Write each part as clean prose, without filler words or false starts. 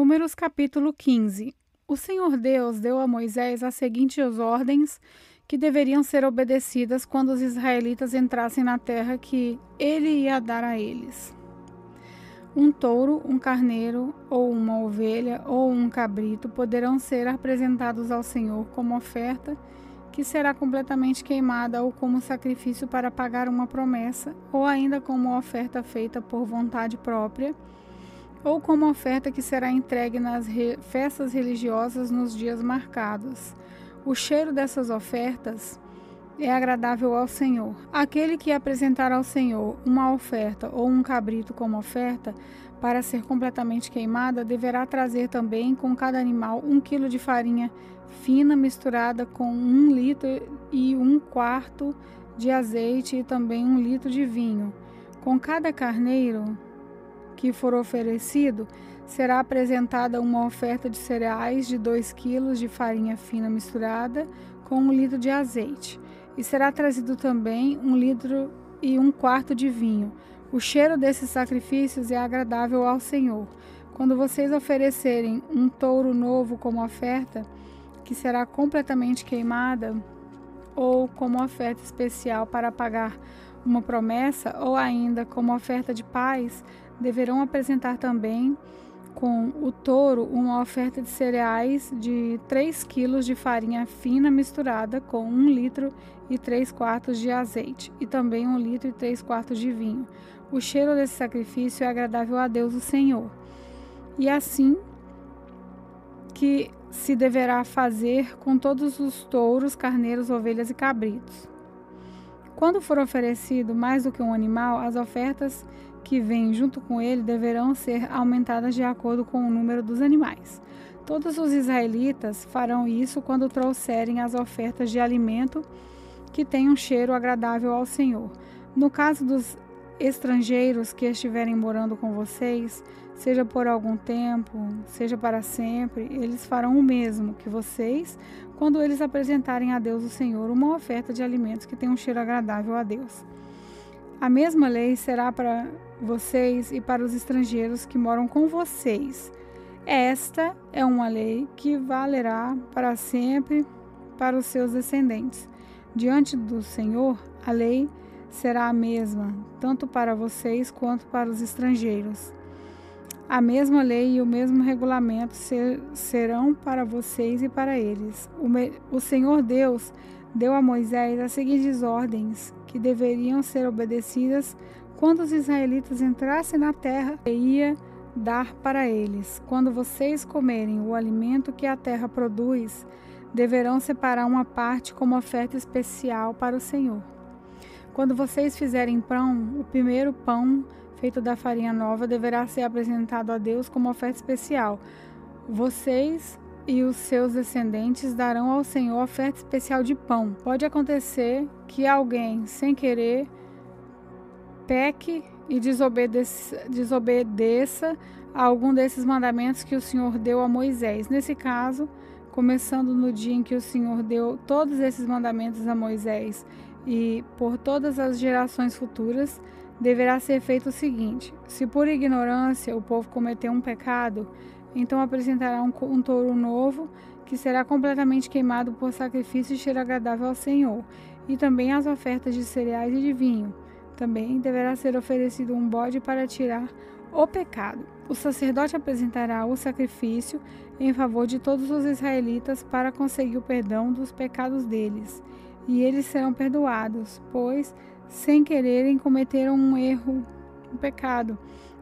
Números capítulo 15. O Senhor Deus deu a Moisés as seguintes ordens que deveriam ser obedecidas quando os israelitas entrassem na terra que ele ia dar a eles. Um touro, um carneiro, ou uma ovelha, ou um cabrito poderão ser apresentados ao Senhor como oferta, que será completamente queimada, ou como sacrifício para pagar uma promessa, ou ainda como oferta feita por vontade própria, ou como oferta que será entregue nas festas religiosas nos dias marcados. O cheiro dessas ofertas é agradável ao Senhor. Aquele que apresentar ao Senhor uma oferta ou um cabrito como oferta para ser completamente queimada, deverá trazer também com cada animal 1 quilo de farinha fina misturada com 1 litro e 1/4 de azeite e também 1 litro de vinho. Com cada carneiro que for oferecido, será apresentada uma oferta de cereais de 2 quilos de farinha fina misturada com 1 litro de azeite. E será trazido também 1 litro e 1/4 de vinho. O cheiro desses sacrifícios é agradável ao Senhor. Quando vocês oferecerem um touro novo como oferta, que será completamente queimada, ou como oferta especial para pagar uma promessa, ou ainda como oferta de paz, deverão apresentar também com o touro uma oferta de cereais de 3 quilos de farinha fina misturada com 1 litro e 3/4 de azeite e também 1 litro e 3/4 de vinho. O cheiro desse sacrifício é agradável a Deus, o Senhor. E assim que se deverá fazer com todos os touros, carneiros, ovelhas e cabritos. Quando for oferecido mais do que um animal, as ofertas que vêm junto com ele deverão ser aumentadas de acordo com o número dos animais. Todos os israelitas farão isso quando trouxerem as ofertas de alimento que tenham cheiro agradável ao Senhor. No caso dos estrangeiros que estiverem morando com vocês, seja por algum tempo, seja para sempre, eles farão o mesmo que vocês quando eles apresentarem a Deus o Senhor uma oferta de alimentos que tenham um cheiro agradável a Deus. A mesma lei será para vocês e para os estrangeiros que moram com vocês. Esta é uma lei que valerá para sempre para os seus descendentes. Diante do Senhor, a lei será a mesma, tanto para vocês quanto para os estrangeiros. A mesma lei e o mesmo regulamento serão para vocês e para eles. O Senhor Deus deu a Moisés as seguintes ordens que deveriam ser obedecidas quando os israelitas entrassem na terra que ia dar para eles. Quando vocês comerem o alimento que a terra produz, deverão separar uma parte como oferta especial para o Senhor. Quando vocês fizerem pão, o primeiro pão feito da farinha nova deverá ser apresentado a Deus como oferta especial. Vocês e os seus descendentes darão ao Senhor oferta especial de pão. Pode acontecer que alguém, sem querer, peque e desobedeça a algum desses mandamentos que o Senhor deu a Moisés. Nesse caso, começando no dia em que o Senhor deu todos esses mandamentos a Moisés e por todas as gerações futuras, deverá ser feito o seguinte: se por ignorância o povo cometeu um pecado, então apresentará um touro novo, que será completamente queimado por sacrifício e cheiro agradável ao Senhor, e também as ofertas de cereais e de vinho. Também deverá ser oferecido um bode para tirar o pecado. O sacerdote apresentará o sacrifício em favor de todos os israelitas para conseguir o perdão dos pecados deles, e eles serão perdoados, pois, sem quererem, cometeram um pecado,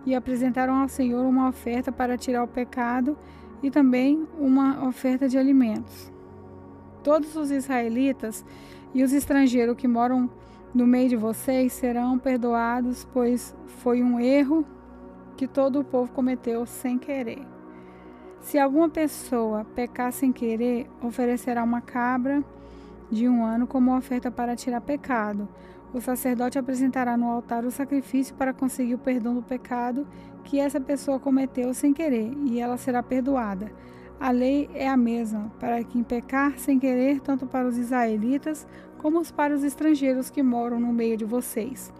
e apresentaram ao Senhor uma oferta para tirar o pecado e também uma oferta de alimentos. Todos os israelitas e os estrangeiros que moram no meio de vocês serão perdoados, pois foi um erro que todo o povo cometeu sem querer. Se alguma pessoa pecar sem querer, oferecerá uma cabra de 1 ano como oferta para tirar pecado. O sacerdote apresentará no altar o sacrifício para conseguir o perdão do pecado que essa pessoa cometeu sem querer, e ela será perdoada. A lei é a mesma para quem pecar sem querer, tanto para os israelitas como para os estrangeiros que moram no meio de vocês.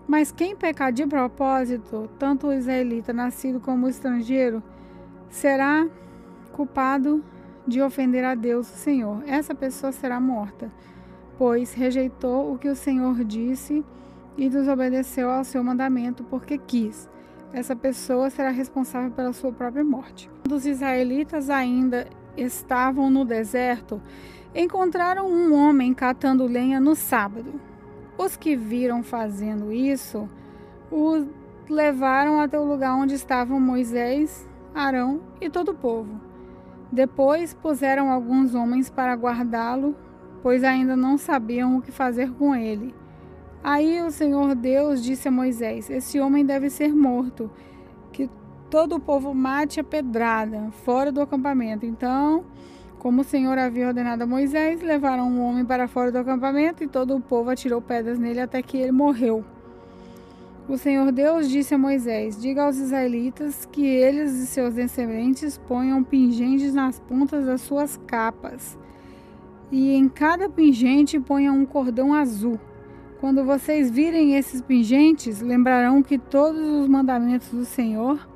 Mas quem pecar de propósito, tanto o israelita nascido como o estrangeiro, será culpado de ofender a Deus, o Senhor. Essa pessoa será morta, pois rejeitou o que o Senhor disse e desobedeceu ao seu mandamento porque quis. Essa pessoa será responsável pela sua própria morte. Quando os israelitas ainda estavam no deserto, encontraram um homem catando lenha no sábado. Os que viram fazendo isso o levaram até o lugar onde estavam Moisés, Arão e todo o povo. Depois puseram alguns homens para guardá-lo, pois ainda não sabiam o que fazer com ele. Aí o Senhor Deus disse a Moisés: esse homem deve ser morto, que todo o povo mate a pedrada, fora do acampamento. Então, como o Senhor havia ordenado a Moisés, levaram um homem para fora do acampamento e todo o povo atirou pedras nele até que ele morreu. O Senhor Deus disse a Moisés: diga aos israelitas que eles e seus descendentes ponham pingentes nas pontas das suas capas, e em cada pingente ponham um cordão azul. Quando vocês virem esses pingentes, lembrarão que todos os mandamentos do Senhor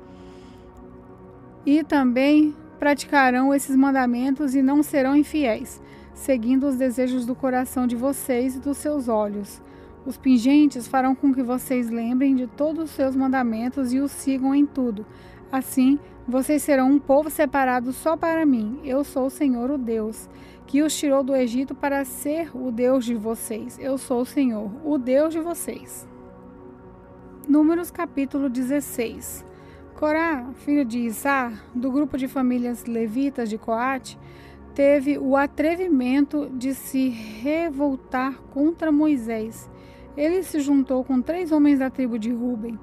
e também praticarão esses mandamentos e não serão infiéis, seguindo os desejos do coração de vocês e dos seus olhos. Os pingentes farão com que vocês lembrem de todos os seus mandamentos e os sigam em tudo. Assim, vocês serão um povo separado só para mim. Eu sou o Senhor, o Deus, que os tirou do Egito para ser o Deus de vocês. Eu sou o Senhor, o Deus de vocês. Números capítulo 16. Corá, filho de Izar, do grupo de famílias levitas de Coate, teve o atrevimento de se revoltar contra Moisés. Ele se juntou com 3 homens da tribo de Ruben.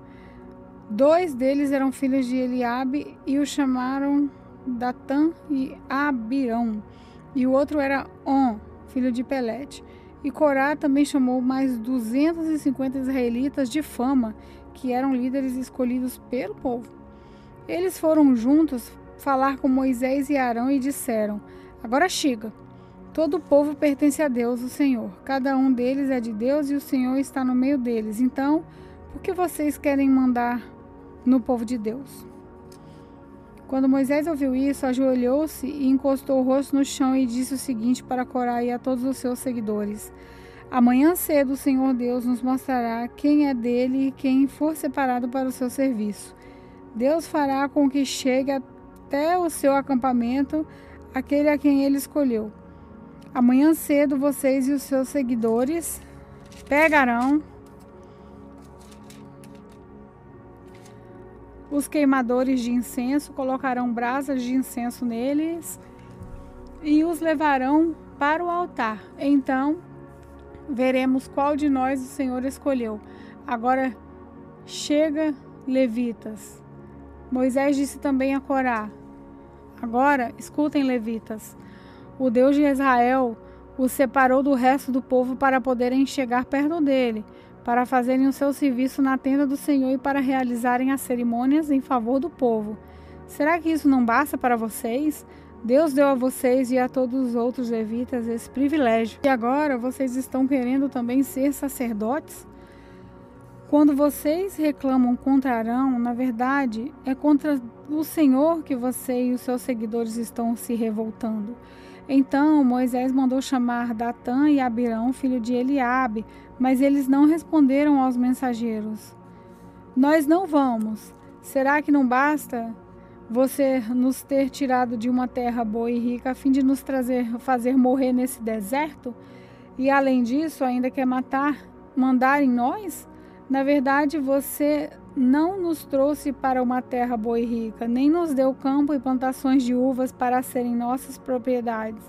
2 deles eram filhos de Eliabe e o chamaram Datã e Abirão. E o outro era On, filho de Pelete. E Corá também chamou mais 250 israelitas de fama, que eram líderes escolhidos pelo povo. Eles foram juntos falar com Moisés e Arão e disseram: agora chega. Todo o povo pertence a Deus, o Senhor. Cada um deles é de Deus e o Senhor está no meio deles. Então, por que vocês querem mandar no povo de Deus? Quando Moisés ouviu isso, ajoelhou-se e encostou o rosto no chão e disse o seguinte para Corá e a todos os seus seguidores: amanhã cedo o Senhor Deus nos mostrará quem é dele e quem for separado para o seu serviço. Deus fará com que chegue até o seu acampamento aquele a quem ele escolheu. Amanhã cedo vocês e os seus seguidores pegarão os queimadores de incenso, colocarão brasas de incenso neles e os levarão para o altar. Então veremos qual de nós o Senhor escolheu. Agora chega, levitas. Moisés disse também a Corá: agora escutem, levitas. O Deus de Israel os separou do resto do povo para poderem chegar perto dele, para fazerem o seu serviço na tenda do Senhor e para realizarem as cerimônias em favor do povo. Será que isso não basta para vocês? Deus deu a vocês e a todos os outros levitas esse privilégio. E agora vocês estão querendo também ser sacerdotes? Quando vocês reclamam contra Arão, na verdade, é contra o Senhor que você e os seus seguidores estão se revoltando. Então Moisés mandou chamar Datã e Abirão, filho de Eliabe, mas eles não responderam aos mensageiros. Nós não vamos. Será que não basta você nos ter tirado de uma terra boa e rica a fim de nos fazer morrer nesse deserto? E além disso, ainda quer mandar em nós? Na verdade, você não nos trouxe para uma terra boa e rica, nem nos deu campo e plantações de uvas para serem nossas propriedades.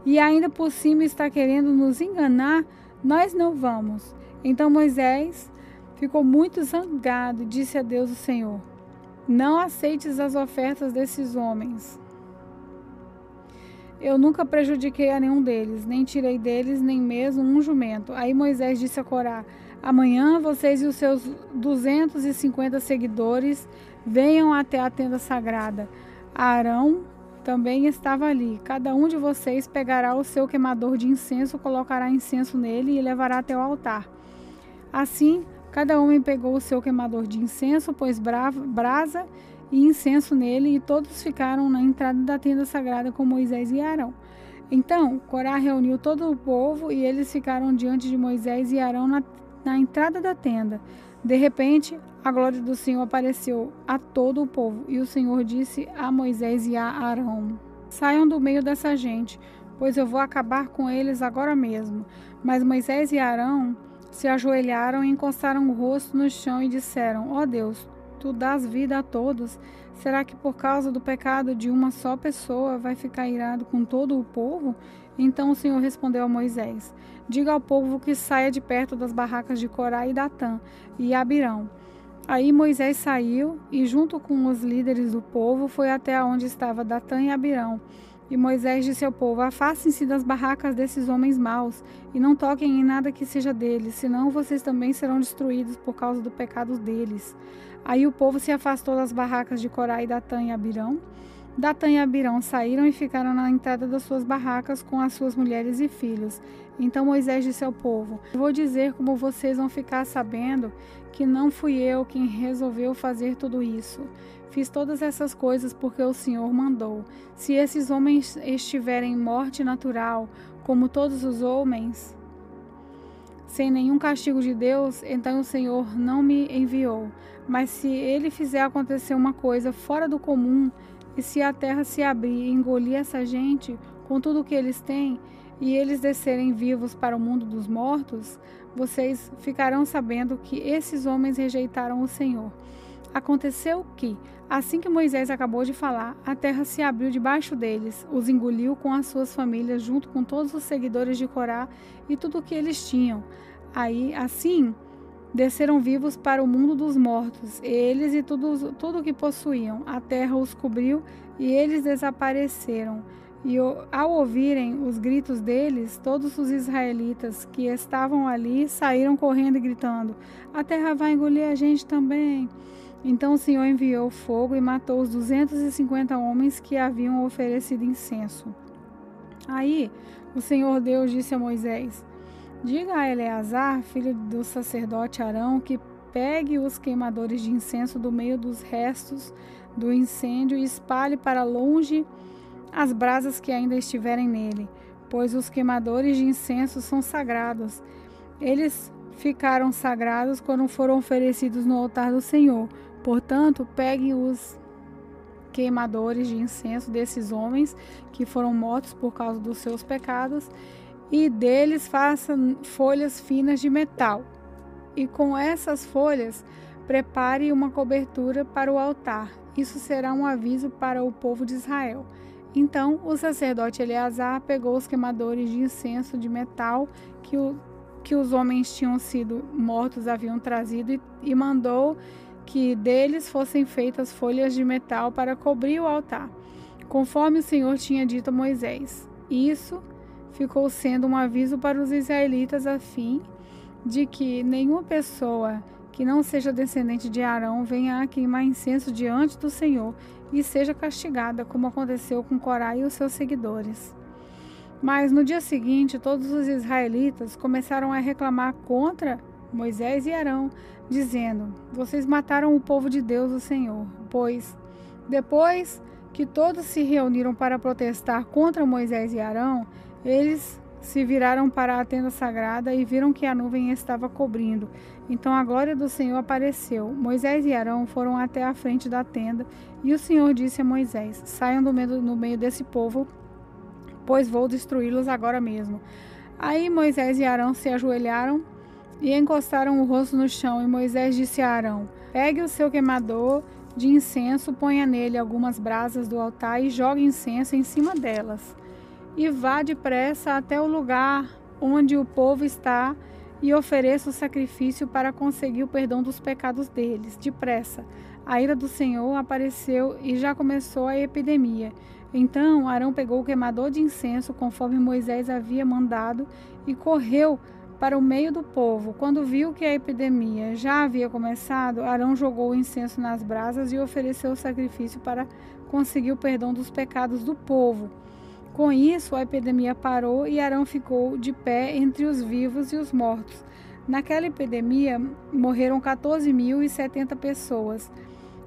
E ainda por cima está querendo nos enganar? Nós não vamos. Então Moisés ficou muito zangado e disse a Deus o Senhor: não aceites as ofertas desses homens. Eu nunca prejudiquei a nenhum deles, nem tirei deles nem mesmo um jumento. Aí Moisés disse a Corá: amanhã vocês e os seus 250 seguidores venham até a tenda sagrada. Arão também estava ali. Cada um de vocês pegará o seu queimador de incenso, colocará incenso nele e levará até o altar. Assim, cada homem pegou o seu queimador de incenso, pôs brasa e incenso nele, e todos ficaram na entrada da tenda sagrada com Moisés e Arão. Então Corá reuniu todo o povo, e eles ficaram diante de Moisés e Arão na entrada da tenda. De repente, a glória do Senhor apareceu a todo o povo, e o Senhor disse a Moisés e a Arão: saiam do meio dessa gente, pois eu vou acabar com eles agora mesmo. Mas Moisés e Arão se ajoelharam e encostaram o rosto no chão e disseram: ó Deus, tu dás vida a todos. Será que por causa do pecado de uma só pessoa vai ficar irado com todo o povo? Então o Senhor respondeu a Moisés: diga ao povo que saia de perto das barracas de Corá e Datã e Abirão. Aí Moisés saiu e, junto com os líderes do povo, foi até onde estava Datã e Abirão. E Moisés disse ao povo: afastem-se das barracas desses homens maus e não toquem em nada que seja deles, senão vocês também serão destruídos por causa do pecado deles. Aí o povo se afastou das barracas de Corá e Datã e Abirão. Datã e Abirão saíram e ficaram na entrada das suas barracas com as suas mulheres e filhos. Então Moisés disse ao povo: vou dizer como vocês vão ficar sabendo que não fui eu quem resolveu fazer tudo isso. Fiz todas essas coisas porque o Senhor mandou. Se esses homens estiverem em morte natural, como todos os homens, sem nenhum castigo de Deus, então o Senhor não me enviou. Mas se ele fizer acontecer uma coisa fora do comum, e se a terra se abrir e engolir essa gente com tudo o que eles têm, e eles descerem vivos para o mundo dos mortos, vocês ficarão sabendo que esses homens rejeitaram o Senhor. Aconteceu que, assim que Moisés acabou de falar, a terra se abriu debaixo deles, os engoliu com as suas famílias, junto com todos os seguidores de Corá e tudo o que eles tinham. Assim, desceram vivos para o mundo dos mortos, eles e tudo o que possuíam. A terra os cobriu e eles desapareceram. E ao ouvirem os gritos deles, todos os israelitas que estavam ali saíram correndo e gritando: a terra vai engolir a gente também. Então o Senhor enviou fogo e matou os 250 homens que haviam oferecido incenso. Aí o Senhor Deus disse a Moisés: diga a Eleazar, filho do sacerdote Arão, que pegue os queimadores de incenso do meio dos restos do incêndio e espalhe para longe as brasas que ainda estiverem nele, pois os queimadores de incenso são sagrados. Eles ficaram sagrados quando foram oferecidos no altar do Senhor. Portanto, pegue os queimadores de incenso desses homens que foram mortos por causa dos seus pecados e deles façam folhas finas de metal. E com essas folhas, prepare uma cobertura para o altar. Isso será um aviso para o povo de Israel. Então o sacerdote Eleazar pegou os queimadores de incenso de metal que os homens tinham sido mortos haviam trazido e mandou que deles fossem feitas folhas de metal para cobrir o altar, conforme o Senhor tinha dito a Moisés. Isso ficou sendo um aviso para os israelitas a fim de que nenhuma pessoa que não seja descendente de Arão venha a queimar incenso diante do Senhor e seja castigada, como aconteceu com Corá e os seus seguidores. Mas no dia seguinte, todos os israelitas começaram a reclamar contra Moisés e Arão, dizendo: vocês mataram o povo de Deus, o Senhor. Pois, depois que todos se reuniram para protestar contra Moisés e Arão, eles se viraram para a tenda sagrada e viram que a nuvem estava cobrindo. Então a glória do Senhor apareceu. Moisés e Arão foram até a frente da tenda, e o Senhor disse a Moisés: saiam no meio desse povo, pois vou destruí-los agora mesmo. Aí Moisés e Arão se ajoelharam e encostaram o rosto no chão, e Moisés disse a Arão: pegue o seu queimador de incenso, ponha nele algumas brasas do altar e jogue incenso em cima delas. E vá depressa até o lugar onde o povo está e ofereça o sacrifício para conseguir o perdão dos pecados deles. Depressa. A ira do Senhor apareceu e já começou a epidemia. Então Arão pegou o queimador de incenso, conforme Moisés havia mandado, e correu para o meio do povo. Quando viu que a epidemia já havia começado, Arão jogou o incenso nas brasas e ofereceu o sacrifício para conseguir o perdão dos pecados do povo. Com isso, a epidemia parou e Arão ficou de pé entre os vivos e os mortos. Naquela epidemia, morreram 14.070 pessoas.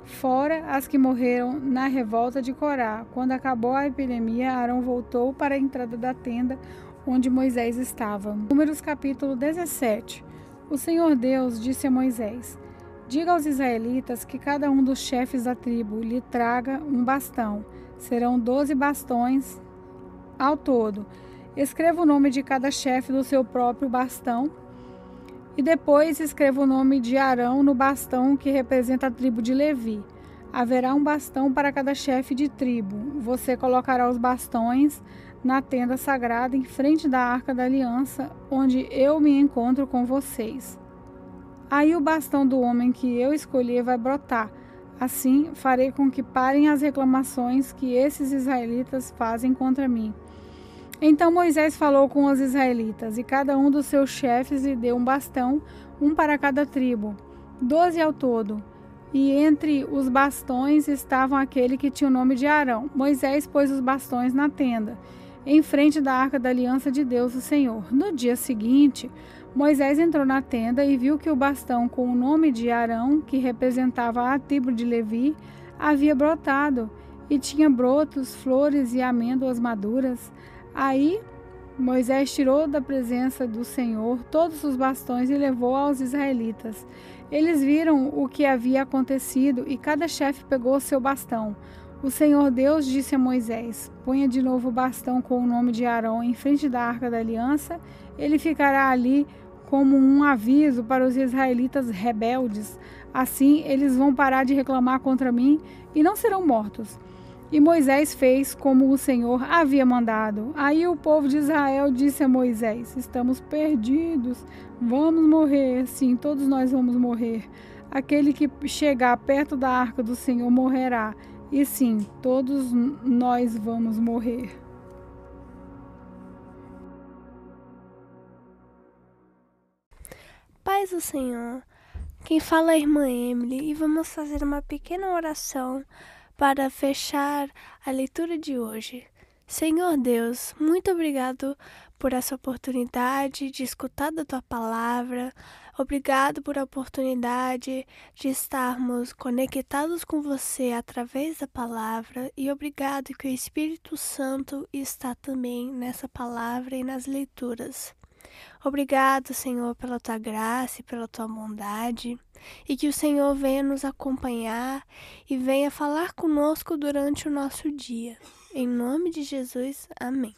fora as que morreram na revolta de Corá. Quando acabou a epidemia, Arão voltou para a entrada da tenda onde Moisés estava. Números capítulo 17. O Senhor Deus disse a Moisés: diga aos israelitas que cada um dos chefes da tribo lhe traga um bastão. Serão 12 bastões ao todo. Escreva o nome de cada chefe do seu próprio bastão e depois escreva o nome de Arão no bastão que representa a tribo de Levi. Haverá um bastão para cada chefe de tribo. Você colocará os bastões na tenda sagrada em frente da Arca da Aliança, onde eu me encontro com vocês. Aí o bastão do homem que eu escolher vai brotar. Assim farei com que parem as reclamações que esses israelitas fazem contra mim. Então Moisés falou com os israelitas, e cada um dos seus chefes lhe deu um bastão, um para cada tribo, 12 ao todo. E entre os bastões estavam aquele que tinha o nome de Arão. Moisés pôs os bastões na tenda, em frente da Arca da Aliança de Deus, o Senhor. No dia seguinte, Moisés entrou na tenda e viu que o bastão com o nome de Arão, que representava a tribo de Levi, havia brotado, e tinha brotos, flores e amêndoas maduras. Aí Moisés tirou da presença do Senhor todos os bastões e levou aos israelitas. Eles viram o que havia acontecido e cada chefe pegou seu bastão. O Senhor Deus disse a Moisés: ponha de novo o bastão com o nome de Arão em frente da Arca da Aliança. Ele ficará ali como um aviso para os israelitas rebeldes. Assim eles vão parar de reclamar contra mim e não serão mortos. E Moisés fez como o Senhor havia mandado. Aí o povo de Israel disse a Moisés: estamos perdidos, vamos morrer, sim, todos nós vamos morrer. Aquele que chegar perto da arca do Senhor morrerá, e sim, todos nós vamos morrer. Paz do Senhor, quem fala é a irmã Emily, e vamos fazer uma pequena oração para fechar a leitura de hoje. Senhor Deus, muito obrigado por essa oportunidade de escutar da Tua Palavra. Obrigado por a oportunidade de estarmos conectados com Você através da Palavra. E obrigado que o Espírito Santo está também nessa palavra e nas leituras. Obrigado, Senhor, pela Tua graça e pela Tua bondade, e que o Senhor venha nos acompanhar e venha falar conosco durante o nosso dia. Em nome de Jesus, amém.